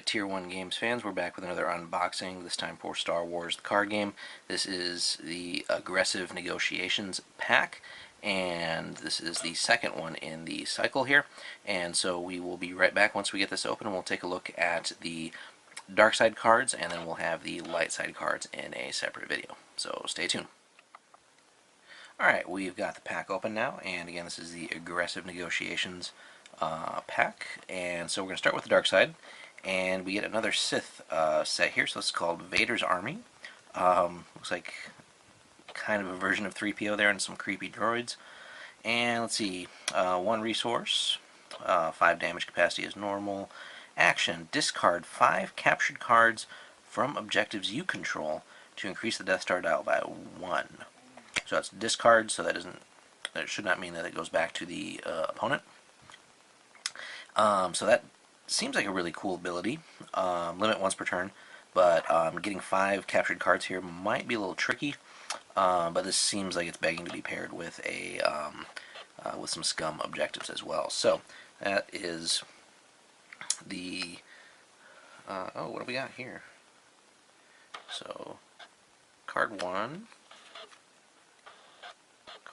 Alright, Tier 1 Games fans, we're back with another unboxing, this time for Star Wars the card game. This is the Aggressive Negotiations pack, and this is the second one in the cycle here. And so we will be right back once we get this open, and we'll take a look at the dark side cards, and then we'll have the light side cards in a separate video. So stay tuned. Alright, we've got the pack open now, and again, this is the Aggressive Negotiations pack. And so we're going to start with the dark side. And we get another Sith set here, so this is called Vaders Army. Looks like kind of a version of 3PO there and some creepy droids. And let's see, 1 resource, 5 damage capacity is normal. Action, discard 5 captured cards from objectives you control to increase the Death Star dial by 1. So that's discard, so that should not mean that it goes back to the opponent. So that seems like a really cool ability. Limit once per turn, but getting 5 captured cards here might be a little tricky. But this seems like it's begging to be paired with with some Scum objectives as well. So that is the oh, what do we got here? So card 1.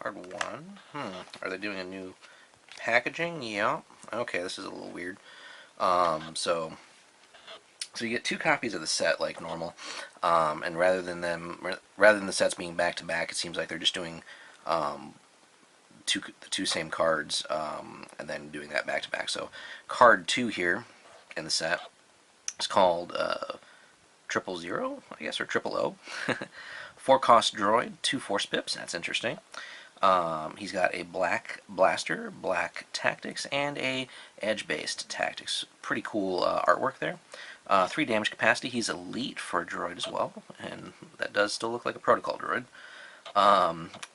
Are they doing a new packaging? Yeah. Okay, this is a little weird. So you get 2 copies of the set like normal, and rather than the sets being back to back, it seems like they're just doing the 2 same cards, and then doing that back to back. So card 2 here in the set is called 000, I guess, or 000. 4-cost droid, 2 force pips. That's interesting. He's got a black blaster, black tactics, and a edge-based tactics. Pretty cool artwork there. 3 damage capacity. He's elite for a droid as well, and that does still look like a protocol droid.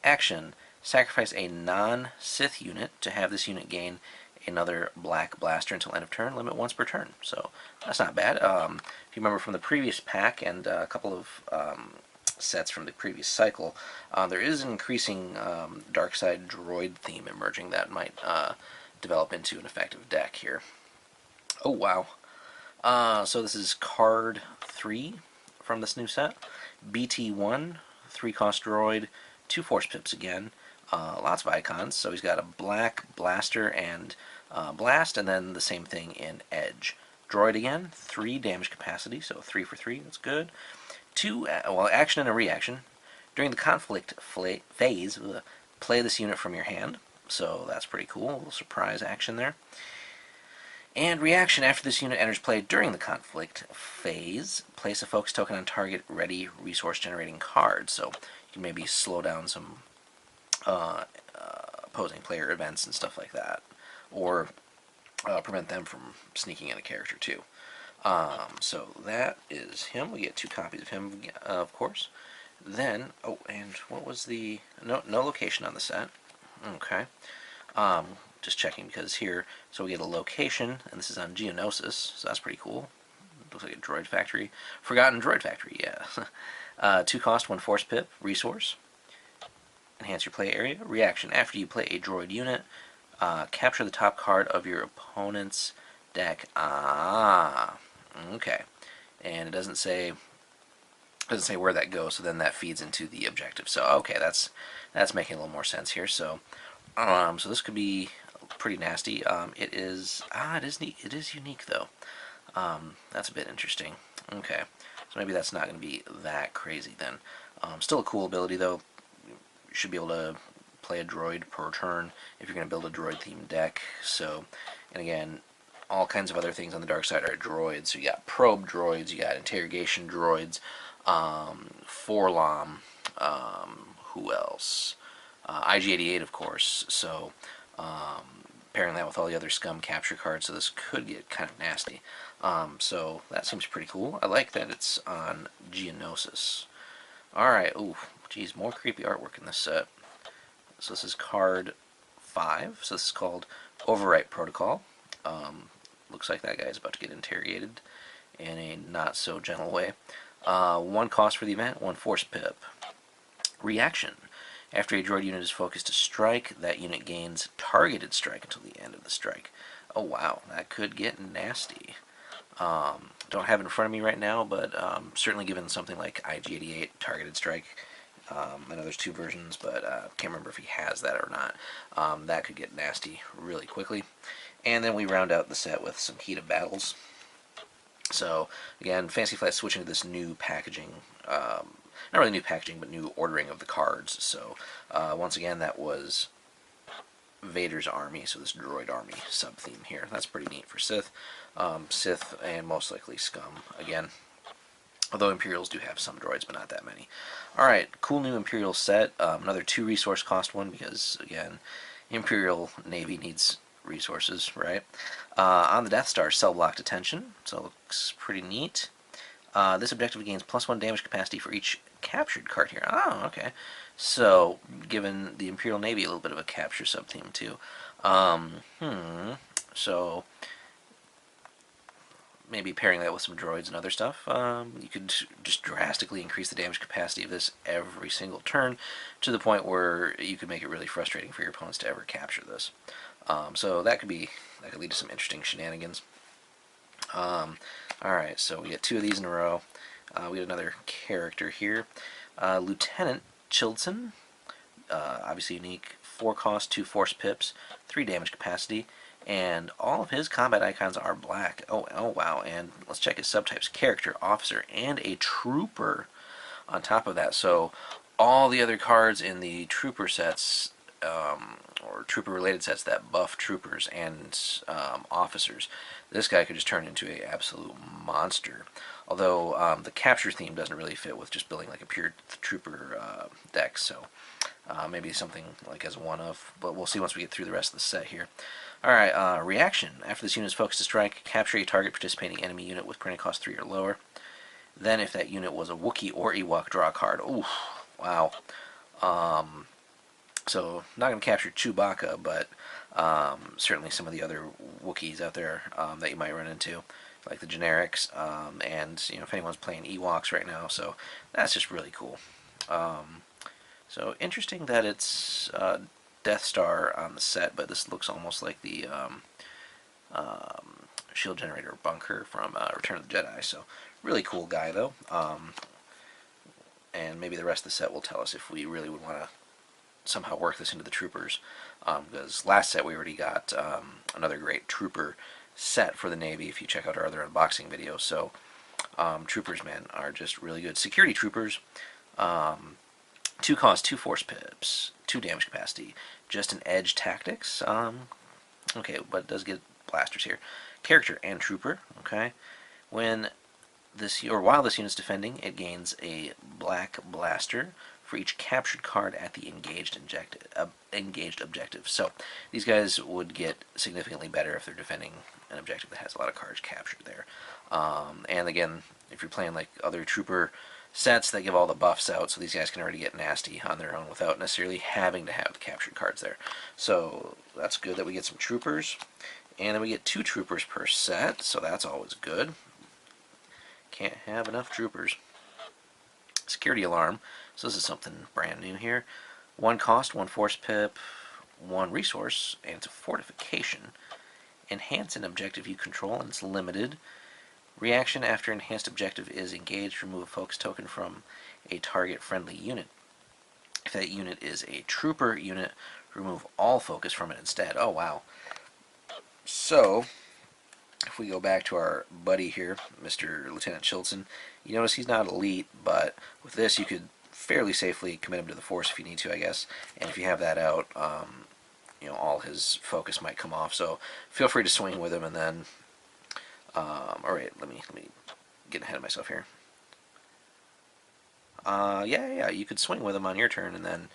Action. Sacrifice a non-Sith unit to have this unit gain another black blaster until end of turn. Limit once per turn. So that's not bad. If you remember from the previous pack and a couple of sets from the previous cycle, there is an increasing dark side droid theme emerging that might develop into an effective deck here. Oh wow. So this is card 3 from this new set. BT1, 3-cost droid, 2 force pips again. Lots of icons. So he's got a black blaster and blast, and then the same thing in edge. Droid again, 3 damage capacity, so 3 for 3, that's good. 2, action and a reaction. During the conflict phase, play this unit from your hand. So that's pretty cool. A little surprise action there. And reaction, after this unit enters play during the conflict phase, place a focus token on target ready resource generating card. So you can maybe slow down some opposing player events and stuff like that. Or prevent them from sneaking in a character too. So that is him. We get 2 copies of him, of course. Then, oh, and what was the... No location on the set. Okay. Just checking because here, so we get a location, and this is on Geonosis, so that's pretty cool. Looks like a Droid Factory. Forgotten Droid Factory, yeah. 2 cost, 1 force pip, resource. Enhance your play area. Reaction, after you play a droid unit, capture the top card of your opponent's deck. Okay. And it doesn't say where that goes, so then that feeds into the objective. So okay, that's making a little more sense here. So so this could be pretty nasty. It is neat. It is unique though. That's a bit interesting. Okay, so maybe that's not going to be that crazy then. Still a cool ability though. You should be able to play a droid per turn if you're going to build a droid themed deck. So, and again, all kinds of other things on the dark side are droids. So you got probe droids, you got interrogation droids, Forlom, who else? IG-88, of course. So pairing that with all the other Scum capture cards, so this could get kind of nasty. So that seems pretty cool. I like that it's on Geonosis. Alright, ooh, geez, more creepy artwork in this set. So this is card 5. So this is called Overwrite Protocol. Looks like that guy's about to get interrogated in a not so gentle way. 1 cost for the event, 1 force pip. Reaction. After a droid unit is focused to strike, that unit gains targeted strike until the end of the strike. Oh wow, that could get nasty. Don't have it in front of me right now, but certainly given something like IG-88 targeted strike, I know there's two versions, but can't remember if he has that or not. That could get nasty really quickly. And then we round out the set with some Heat of Battles. So again, Fantasy Flight switching to this new packaging, not really new packaging, but new ordering of the cards. So once again, that was Vaders Army, so this Droid Army sub-theme here. That's pretty neat for Sith. Sith and most likely Scum again. Although Imperials do have some droids, but not that many. Alright, cool new Imperial set. Another 2 resource cost one because, again, Imperial Navy needs resources, right? On the Death Star, cell block detention, so it looks pretty neat. This objective gains +1 damage capacity for each captured card here. Oh, okay. So, giving the Imperial Navy a little bit of a capture sub-theme, too. So, maybe pairing that with some droids and other stuff, you could just drastically increase the damage capacity of this every single turn to the point where you could make it really frustrating for your opponents to ever capture this. So that could lead to some interesting shenanigans. Alright, so we get 2 of these in a row. We get another character here. Lieutenant Chilton, obviously unique, 4 cost, 2 force pips, 3 damage capacity, and all of his combat icons are black. Oh wow, and let's check his subtypes: character, officer, and a trooper on top of that. So all the other cards in the trooper sets, or trooper related sets that buff troopers and officers, this guy could just turn into an absolute monster. Although the capture theme doesn't really fit with just building like a pure trooper deck, so maybe something like as a one-of, but we'll see once we get through the rest of the set here. Alright, reaction. After this unit is focused to strike, capture a target participating enemy unit with printing cost 3 or lower. Then if that unit was a Wookiee or Ewok, draw a card. Ooh, wow. So, not going to capture Chewbacca, but certainly some of the other Wookiees out there that you might run into, like the generics, and if anyone's playing Ewoks right now, so that's just really cool. So interesting that it's Death Star on the set, but this looks almost like the shield generator bunker from Return of the Jedi. So really cool guy though, and maybe the rest of the set will tell us if we really would want to somehow work this into the troopers, because last set we already got another great trooper set for the Navy if you check out our other unboxing videos. So troopers, man, are just really good. Security troopers, 2 cost, 2 force pips, 2 damage capacity, just an edge tactics. Okay, but it does get blasters here. Character and trooper. Okay, while this unit's defending, it gains a black blaster for each captured card at the engaged objective. So these guys would get significantly better if they're defending an objective that has a lot of cards captured there. And again, if you're playing like other trooper sets that give all the buffs out, so these guys can already get nasty on their own without necessarily having to have the captured cards there. So that's good that we get some troopers. And then we get 2 troopers per set, so that's always good. Can't have enough troopers. Security alarm. So this is something brand new here. 1 cost, 1 force pip, 1 resource, and it's a fortification. Enhance an objective you control, and it's limited. Reaction: after enhanced objective is engaged, remove a focus token from a target friendly unit. If that unit is a trooper unit, remove all focus from it instead. Oh wow. So if we go back to our buddy here, Mr. Lieutenant Chilton, you notice he's not elite, but with this you could fairly safely commit him to the Force if you need to, I guess. And if you have that out, all his focus might come off. So feel free to swing with him, and then alright, let me get ahead of myself here. Yeah, you could swing with them on your turn, and then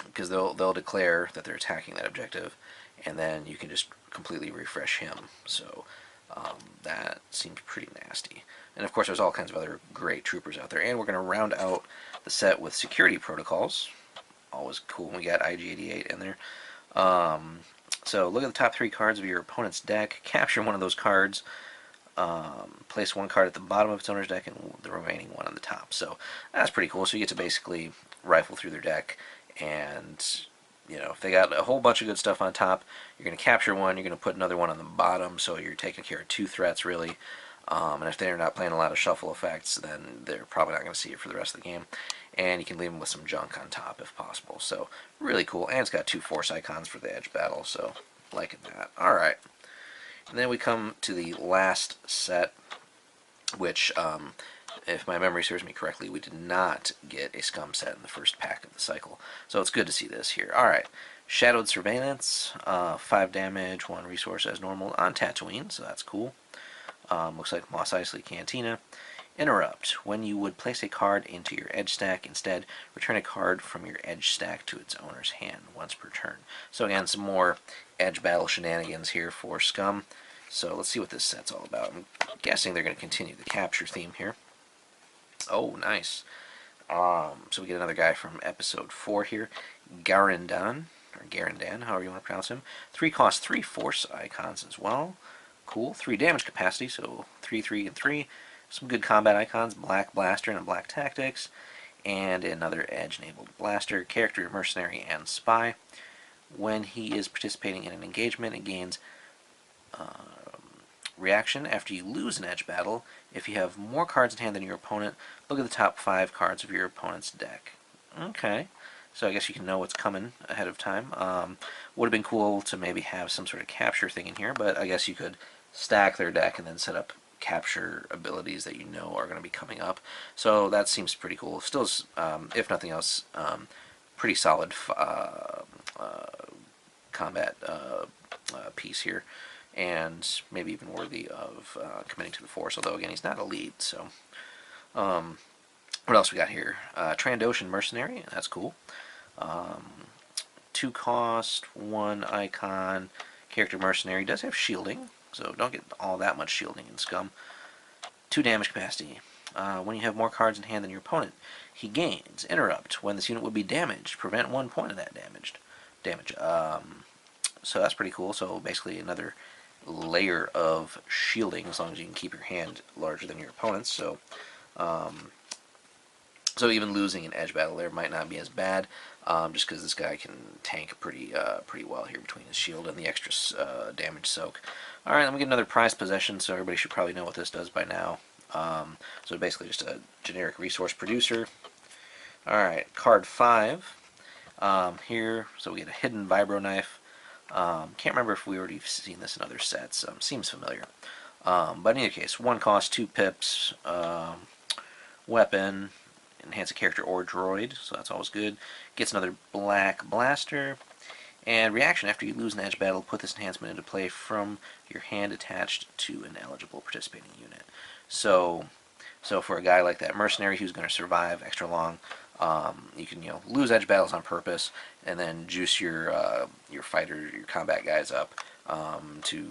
because they'll declare that they're attacking that objective, and then you can just completely refresh him. So that seems pretty nasty. And of course, there's all kinds of other great troopers out there. And we're going to round out the set with security protocols. Always cool when we got IG-88 in there. So look at the top 3 cards of your opponent's deck. Capture one of those cards. Place 1 card at the bottom of its owner's deck and the remaining 1 on the top. So that's pretty cool. So you get to basically rifle through their deck and you know, if they got a whole bunch of good stuff on top, you're going to capture one, you're going to put another one on the bottom, so you're taking care of two threats, really. And if they're not playing a lot of shuffle effects, then they're probably not going to see it for the rest of the game. And you can leave them with some junk on top if possible. So, really cool. And it's got two force icons for the edge battle, so liking that. Alright. And then we come to the last set, which, if my memory serves me correctly, we did not get a Scum set in the first pack of the cycle. So it's good to see this here. Alright. Shadowed Surveillance, 5 damage, 1 resource as normal on Tatooine, so that's cool. Looks like Mos Eisley Cantina. Interrupt. When you would place a card into your edge stack, instead return a card from your edge stack to its owner's hand once per turn. So again, some more edge battle shenanigans here for Scum. So let's see what this set's all about. I'm guessing they're going to continue the capture theme here. Oh, nice. So we get another guy from episode 4 here. Garen, or Garen, however you want to pronounce him. 3 cost, 3 force icons as well. Cool. 3 damage capacity, so 3, 3, and 3. Some good combat icons, Black Blaster and Black Tactics, and another edge-enabled blaster, character, mercenary, and spy. When he is participating in an engagement, it gains reaction after you lose an edge battle. If you have more cards in hand than your opponent, look at the top 5 cards of your opponent's deck. Okay. So I guess you can know what's coming ahead of time. Would have been cool to maybe have some sort of capture thing in here, but I guess you could stack their deck and then set up capture abilities that you know are going to be coming up. So that seems pretty cool. Still, if nothing else, pretty solid combat piece here, and maybe even worthy of committing to the Force, although again he's not a lead. So what else we got here? Trandoshan Mercenary, that's cool. 2 cost, 1 icon, character mercenary, does have shielding, so don't get all that much shielding in Scum. 2 damage capacity. When you have more cards in hand than your opponent, he gains interrupt. When this unit would be damaged, prevent 1 point of that damage. So that's pretty cool. So basically another layer of shielding, as long as you can keep your hand larger than your opponent's. So so even losing an edge battle there might not be as bad, just because this guy can tank pretty well here between his shield and the extra damage soak. Alright, then we get another prized possession, so everybody should probably know what this does by now. So basically just a generic resource producer. Alright, card 5 here, so we get a hidden vibro knife. Can't remember if we already seen this in other sets, seems familiar. But in any case, 1 cost, 2 pips, weapon, enhance a character or droid, so that's always good. Gets another black blaster, and reaction after you lose an edge battle, put this enhancement into play from your hand attached to an eligible participating unit. So for a guy like that mercenary who's going to survive extra long, you can lose edge battles on purpose, and then juice your fighter, your combat guys up to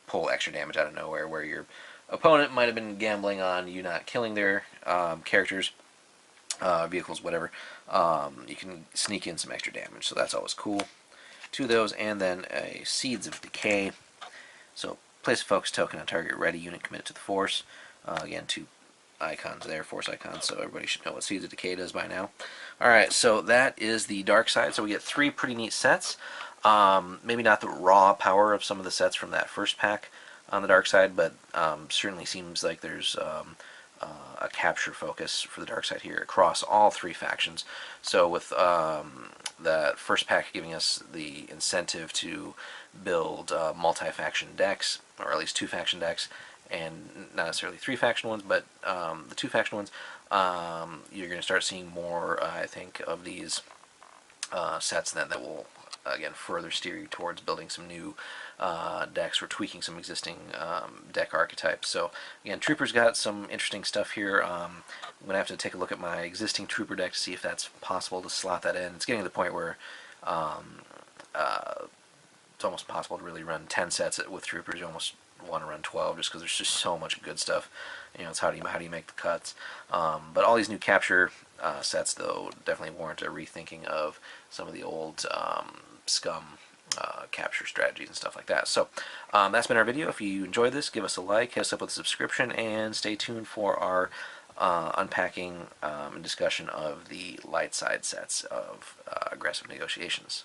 pull extra damage out of nowhere, where your opponent might have been gambling on you not killing their characters, vehicles, whatever. You can sneak in some extra damage, so that's always cool. 2 of those, and then a Seeds of Decay. So place a focus token on target ready unit committed to the Force. Again, 2 icons there, Force icons, so everybody should know what Seeds of Decay does by now. Alright, so that is the dark side. So we get 3 pretty neat sets. Maybe not the raw power of some of the sets from that first pack on the dark side, but certainly seems like there's a capture focus for the dark side here across all 3 factions. So with that first pack giving us the incentive to build multi-faction decks, or at least 2 faction decks, and not necessarily 3 faction ones, but the 2 faction ones, you're going to start seeing more, I think, of these sets then that will again further steer you towards building some new decks or tweaking some existing deck archetypes. So again, Trooper's got some interesting stuff here. I'm going to have to take a look at my existing Trooper deck to see if that's possible to slot that in. It's getting to the point where it's almost impossible to really run 10 sets with Troopers. You almost want to run 12 just because there's just so much good stuff. It's how do you make the cuts. But all these new capture sets, though, definitely warrant a rethinking of some of the old Scum capture strategies and stuff like that. So that's been our video. If you enjoyed this, give us a like, hit us up with a subscription, and stay tuned for our unpacking and discussion of the light side sets of aggressive negotiations.